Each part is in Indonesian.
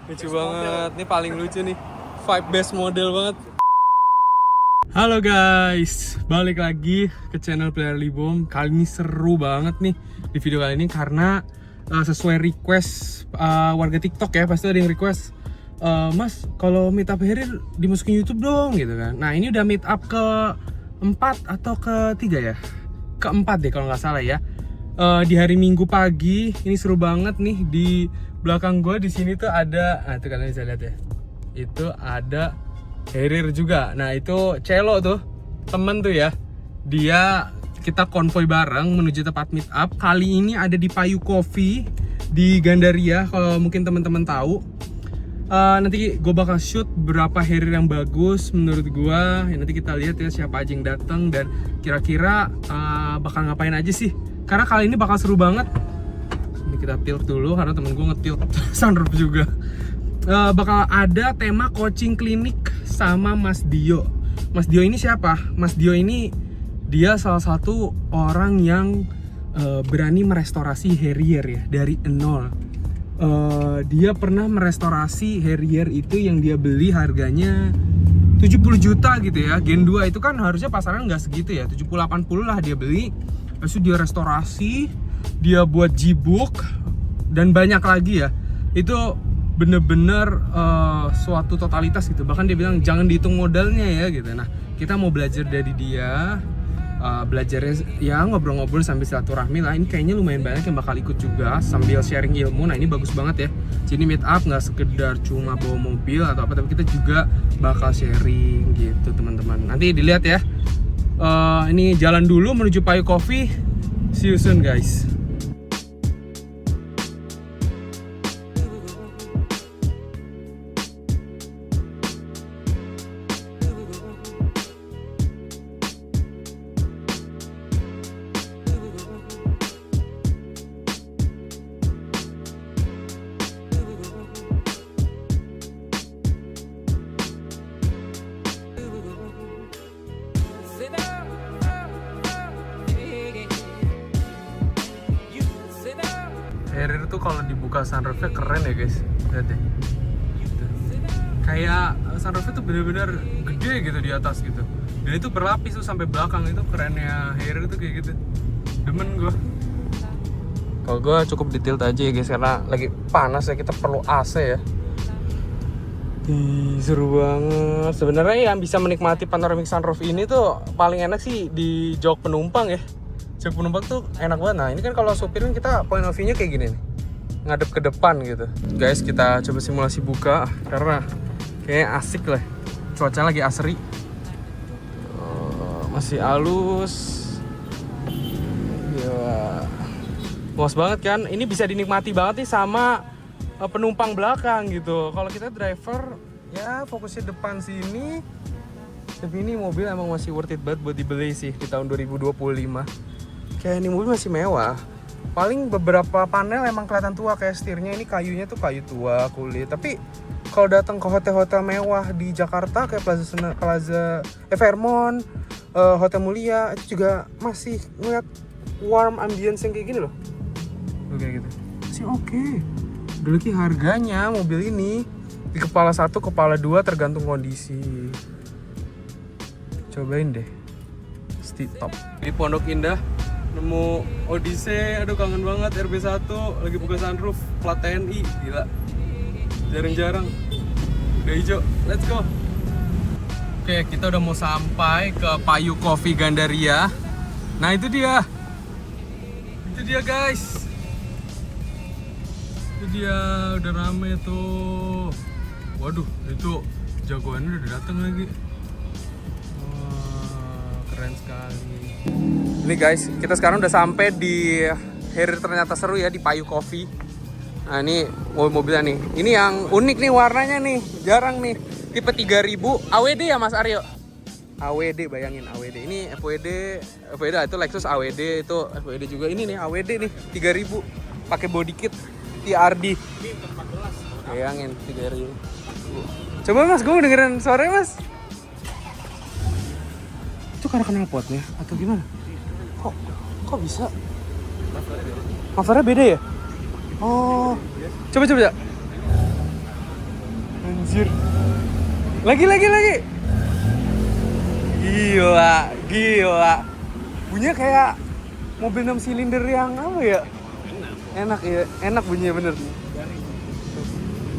Lucu banget, ini paling lucu nih. Vibe best model banget. Halo guys, balik lagi ke channel Player Libom. Kali ini seru banget nih di video kali ini karena sesuai request warga TikTok ya, pasti ada yang request, Mas, kalau meet up Herir dimasukin YouTube dong gitu kan. Nah ini udah meet up ke 4 atau ke 3 ya? Keempat deh kalau nggak salah ya. Di hari Minggu pagi, ini seru banget nih. Di belakang gue di sini tuh ada, nah itu kalian bisa lihat ya, itu ada Herir juga. Nah itu Celo tuh, temen tuh ya. Dia, kita konvoy bareng menuju tempat meet up. Kali ini ada di Payu Coffee di Gandaria, kalau mungkin teman-teman tahu. Nanti gue bakal shoot berapa Herir yang bagus menurut gue. Nanti kita lihat ya siapa aja yang datang dan kira-kira bakal ngapain aja sih. Karena kali ini bakal seru banget. Ini kita tilt dulu karena temen gue nge-tilt sunroof juga. Bakal ada tema coaching klinik sama Mas Dio. Mas Dio ini siapa? Mas Dio ini dia salah satu orang yang berani merestorasi Harrier ya dari nol. Dia pernah merestorasi Harrier itu yang dia beli harganya 70 juta gitu ya. Gen 2 itu kan harusnya pasaran nggak segitu ya, 70-80 lah dia beli. Terus dia restorasi, dia buat G-Book dan banyak lagi ya. Itu bener-bener suatu totalitas gitu. Bahkan dia bilang jangan dihitung modalnya ya gitu. Nah kita mau belajar dari dia, belajarnya ya ngobrol-ngobrol sambil silaturahmi lah. Ini kayaknya lumayan banyak yang bakal ikut juga sambil sharing ilmu. Nah ini bagus banget ya. Jadi meet up nggak sekedar cuma bawa mobil atau apa, tapi kita juga bakal sharing gitu teman-teman. Nanti dilihat ya. Ini jalan dulu menuju Payu Coffee. See you soon guys. Herir tuh kalau dibuka sunroofnya keren ya guys, lihat deh. Kayak sunroofnya tuh bener-bener gede gitu di atas gitu. Dan itu berlapis tuh sampai belakang, itu kerennya Herir tuh kayak gitu. Demen gue. Kalau gue cukup detail aja ya guys karena lagi panas ya, kita perlu AC ya. Seru banget. Sebenarnya yang bisa menikmati panoramic sunroof ini tuh paling enak sih di jok penumpang ya. Jok penumpang tuh enak banget. Nah ini kan kalau supirin kita point of view-nya kayak gini nih, ngadep ke depan gitu. Guys kita coba simulasi buka karena kayaknya asik lah. Cuaca lagi asri, masih halus ya, luas banget kan. Ini bisa dinikmati banget nih sama penumpang belakang gitu. Kalau kita driver ya fokusnya depan sini. Tapi ini mobil emang masih worth it banget buat dibeli sih di tahun 2025. Kayak ini mobil masih mewah. Paling beberapa panel emang kelihatan tua, kayak setirnya ini kayunya tuh kayu tua kulit. Tapi kalau datang ke hotel-hotel mewah di Jakarta kayak Plaza Fairmont, Hotel Mulia, itu juga masih ngeliat warm ambience yang kayak gini loh. Kayak gitu. Masih oke. Dulu ki harganya mobil ini di kepala 1, kepala 2 tergantung kondisi. Cobain deh. Steep top. Di Pondok Indah nemu Odyssey, aduh kangen banget. RB1 lagi buka sunroof, plat TNI, gila. Jarang-jarang. Udah hijau, let's go. Oke, kita udah mau sampai ke Payu Coffee Gandaria. Nah itu dia. Itu dia guys. Itu dia, udah rame tuh. Waduh, itu jagoannya udah datang lagi. Wah, keren sekali. Ini guys, kita sekarang udah sampai di Herir ternyata seru ya di Payu Coffee. Nah ini mobil-mobilnya nih. Ini yang unik nih warnanya nih, jarang nih. Tipe 3000 AWD ya Mas Aryo? AWD, bayangin AWD. Ini FWD itu Lexus AWD, itu FWD juga. Ini nih AWD nih 3000 pakai body kit TRD. Ini 14. Bayangin 3000. Coba Mas, gue dengerin suaranya Mas. Itu karena knalpotnya atau gimana? Kok bisa? Mufflernya beda ya? Oh, coba. Anjir. Lagi. Gila. Bunyinya kayak mobil 6 silinder yang apa ya? Enak ya, enak bunyinya bener.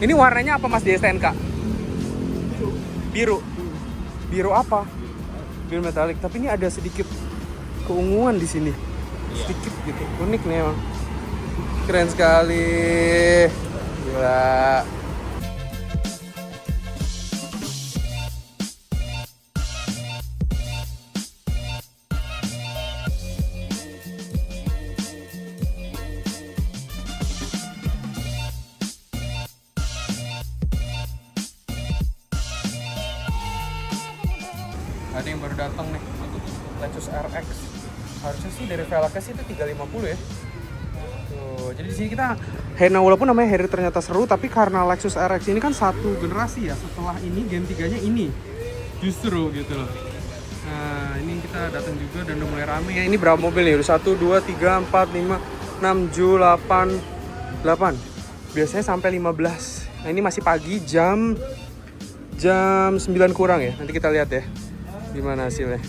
Ini warnanya apa Mas di STNK? Biru. Biru apa? Biru metalik. Tapi ini ada sedikit keunguan di sini. Sedikit gitu. Unik nih emang. Keren sekali. Gila. Ada yang baru datang nih, Lexus RX. Harusnya sih dari velgnya sih itu 350 ya. Tuh, jadi di sini kita walaupun namanya Harry ternyata seru, tapi karena Lexus RX ini kan satu generasi ya. Setelah ini Gen 3-nya ini justru gitu loh. Nah, ini kita datang juga dan udah mulai rame ya. Ini berapa mobil nih? Udah 1, 2, 3, 4, 5, 6, 7, 8. Biasanya sampai 15. Nah, ini masih pagi jam 9 kurang ya. Nanti kita lihat ya gimana hasilnya.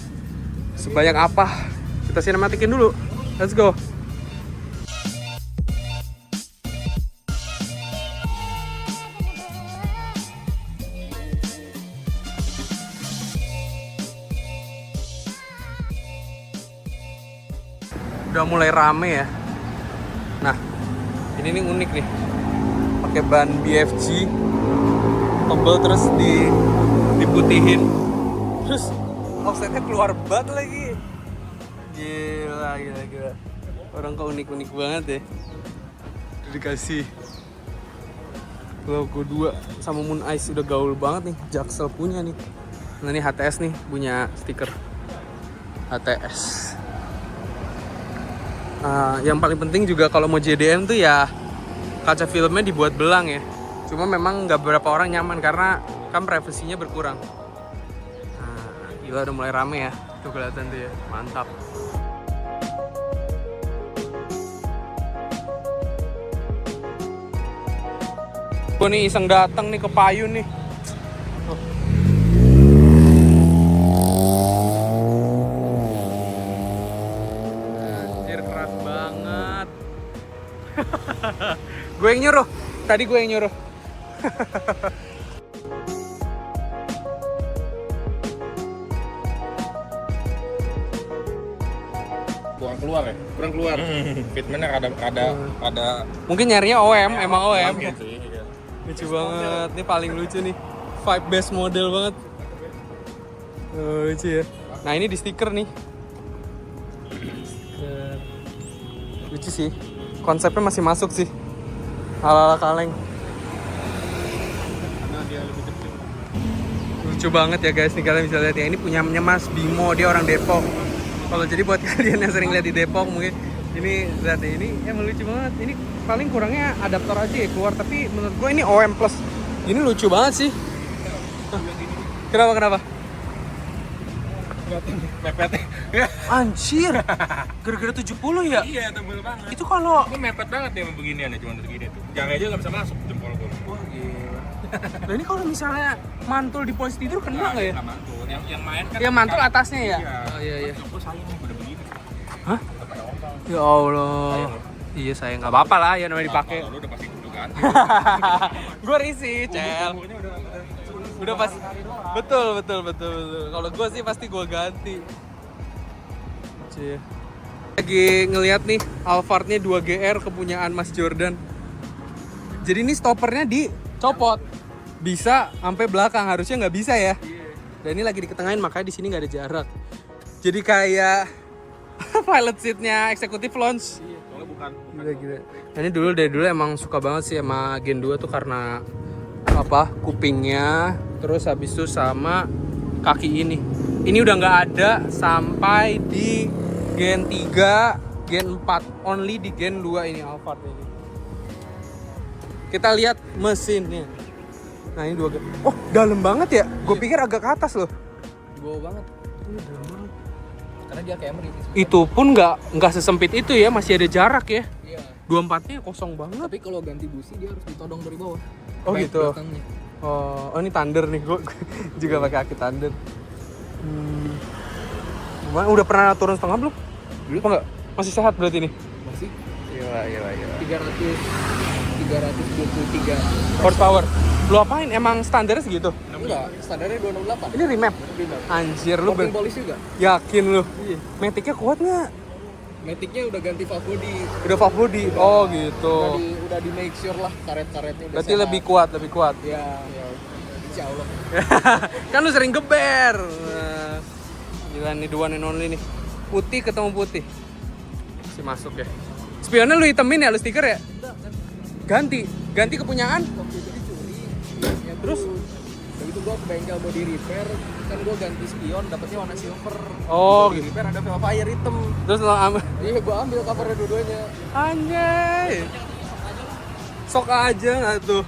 Sebanyak apa? Kita sinematikin dulu. Let's go. Udah mulai rame ya. Nah, ini nih unik nih. Pakai ban BFG tebel terus diputihin. Terus offsetnya keluar bat lagi. Gila. Orang kok unik banget ya. Udah dikasih logo 2 sama Moon Ice, udah gaul banget nih. Jaksel punya nih. Nah, ini HTS nih, punya stiker HTS. Yang paling penting juga kalau mau JDM tuh ya kaca filmnya dibuat belang ya. Cuma memang nggak beberapa orang nyaman karena kan privasinya berkurang. Gila, udah mulai rame ya. Tuh kelihatan tuh ya, mantap. Gue nih iseng dateng nih ke Payun nih. Anjir, keras banget. Gue yang nyuruh. Tadi gue yang nyuruh. kurang keluar. Fitmentnya ada Mungkin nyarinya OM, ya, emang OM. Gitu, iya. Lucu banget, ini paling lucu nih. 5 best model banget. Lucu ya. Nah, ini di stiker nih. Lucu sih. Konsepnya masih masuk sih. Ala-ala kaleng. Karena dia lebih kecil. Lucu banget ya guys, nih kalian bisa lihat ya. Ini punya Mas Bimo, dia orang Depok. Kalau jadi buat kalian yang sering lihat di Depok mungkin ini lihat deh, ini emang lucu banget. Ini paling kurangnya adaptor aja ya keluar, tapi menurut gue ini OM plus. Ini lucu banget sih. Kenapa? Mepet. Anjir. Gara-gara 70 ya? Iya, tebel banget. Itu kalau ini mepet banget ya beginian ya, cuma segini tuh. Jangan aja nggak bisa masuk jempol gue. wah gila. Nah, ini kalau misalnya mantul di posisi tidur kena nggak ya? Nggak mantul. Yang main kan. Yang mantul atasnya ya? Iya. Oh iya. Gue sayang nih udah begini. Hah? Ya Allah. Iya sayang, nggak apa-apa lah ya namanya dipakai. Kalau lu udah pasti kudu ganti. Gue risih, Cel. Udah pas. Betul. Kalau gue sih pasti gue ganti. Cie. Lagi ngelihat nih Alphardnya 2GR kepunyaan Mas Jordan. Jadi ini stoppernya dicopot. Bisa sampai belakang, harusnya nggak bisa ya. Dan ini lagi diketengahin, makanya di sini nggak ada jarak. Jadi kayak pilot seatnya eksekutif lounge. Iya, soalnya bukan. Gila. Nah, ini dari dulu emang suka banget sih sama Gen 2 tuh karena kupingnya, terus habis itu sama kaki ini. Ini udah nggak ada sampai di Gen 3, Gen 4, only di Gen 2 ini Alphard ini. Kita lihat mesinnya. Nah, ini 2G. Oh, dalam banget ya? Gue pikir agak ke atas loh. Di bawah banget. Ini dalam banget. Karena dia Camry sih. Itu pun nggak sesempit itu ya, masih ada jarak ya. Iya. 24-nya kosong banget. Tapi kalau ganti busi dia harus ditodong dari bawah. Oh gitu. Belakangnya. Oh ini Thunder nih, gue juga pakai aki Thunder. Gimana? Udah pernah turun setengah belum? Belum. Enggak? Masih sehat berarti nih? Masih Gila. 323 Horsepower. Lu apain? Emang standarnya segitu? enggak, standarnya 268. Ini remap? Anjir lu Porting polis juga. yakin lu? Iya. Matic-nya kuat nggak? Matic-nya udah ganti valve body. Udah valve body? Oh gitu. Udah di make sure lah karet-karetnya udah Berarti sehat. lebih kuat. Ya, insya Allah. Kan lu sering geber. Nah, gila nih, the one and only nih. Putih ketemu putih. Masih masuk ya. Spionnya lu hitemin ya, lu stiker ya? Ganti kepunyaan? Waktu itu dicuri. Ya, Terus? Begitu gua ke bengkel mau di repair, kan gua ganti spion dapetnya warna silver. Oh Di gitu. repair ada Velfire hitam. Terus lo ambil. Iya, gua ambil covernya dua-duanya. Anjay. Sok aja nggak tuh?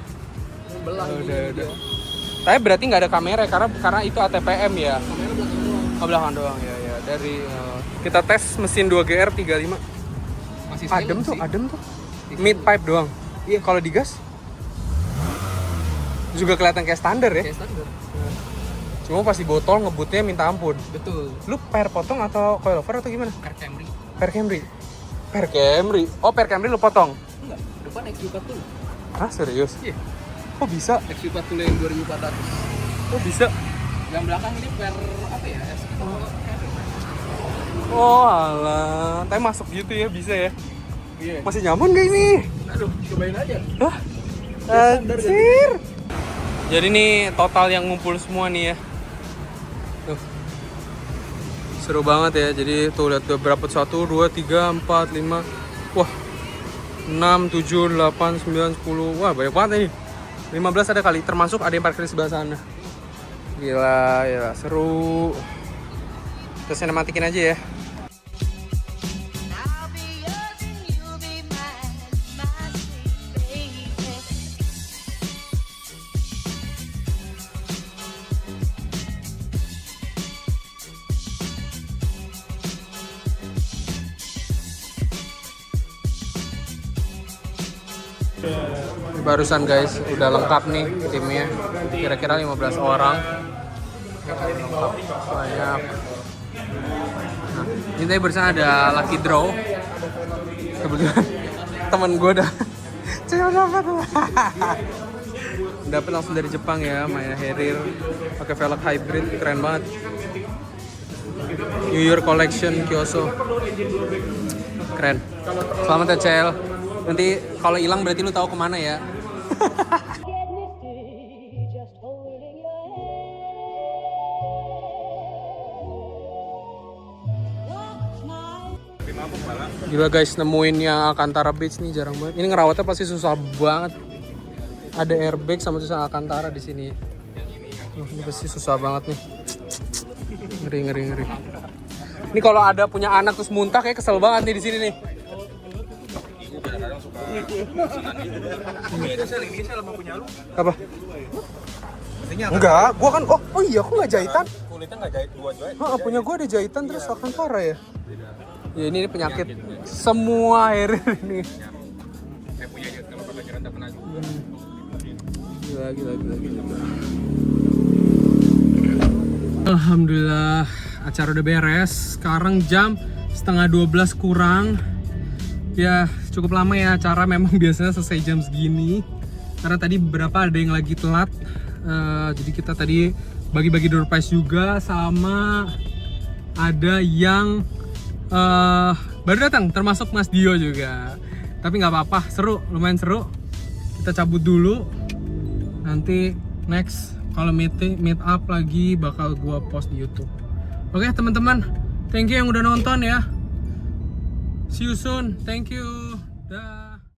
Belah Udah. Tapi berarti nggak ada kamera karena itu ATPM ya. Kamera belakang doang. Oh, belakang doang ya. Dari kita tes mesin 2GR 35. Masih Adem silent tuh, sih. adem tuh. Mid pipe doang. Iya. Kalau digas juga kelihatan kayak standar ya. Kayak standar. Cuma pas di botol ngebutnya minta ampun. Betul. Lu per potong atau coilover atau gimana? Car Camry. Per Camry. Oh, per Camry lu potong. Enggak, depan XU40. Hah, serius? Iya. Kok bisa? XU40 yang 2400. Kok bisa? Yang belakang ini per apa ya? Oh, alah. Tapi masuk gitu ya, bisa ya. Iya. Masih nyaman gak ini? Aduh, cobain aja. Hah? Anjir. Jadi nih total yang ngumpul semua nih ya. Tuh. Seru banget ya. Jadi tuh lihat tuh berapa? 1, 2, 3, 4, 5. Wah. 6, 7, 8, 9, 10. Wah, banyak banget ini. 15 ada kali, termasuk ada yang parkir di sebelah sana. Gila, seru. Kita sinematikin aja ya. I'll be yours and you'll be mine, my sweet baby. Barusan guys, udah lengkap nih timnya. Kira-kira 15 orang. Lengkap, banyak. Nah, ini tadi barusan ada lucky draw. Kebetulan temen gue udah dapat langsung dari Jepang ya, Maya Herir pakai velg hybrid, keren banget. New Year Collection Kyoso, keren. Selamat ya Cel. Nanti kalau hilang berarti lu tahu kemana ya. Get misty, just holding your hand. Gila guys, nemuin yang Alcantara Beach nih jarang banget. Ini ngerawatnya pasti susah banget. Ada airbag sama tulisan Alcantara di sini. Ini pasti susah banget nih. Ngeri. Ini kalau ada punya anak terus muntah kayak kesel banget nih di sini nih. Kadang-kadang suka ini saya lama punya lu. Apa? Enggak, gua kan oh iya aku nggak jahitan. Kulitnya nggak jahit, dua jahit. Punya gua ada jahitan terus Alcantara ya. Ya ini penyakit semua air ini. Saya punya aja kalau pelajaran tak pernah juga. Gila. Alhamdulillah acara udah beres. Sekarang jam 11:30 kurang. Ya cukup lama ya acara, memang biasanya selesai jam segini. Karena tadi beberapa ada yang lagi telat. Jadi kita tadi bagi-bagi door prize juga, sama ada yang baru datang, termasuk Mas Dio juga. Tapi nggak apa-apa, seru, lumayan seru. Kita cabut dulu. Nanti next kalau meet up lagi bakal gua post di YouTube. Oke teman-teman, thank you yang udah nonton ya. See you soon, thank you. Dah.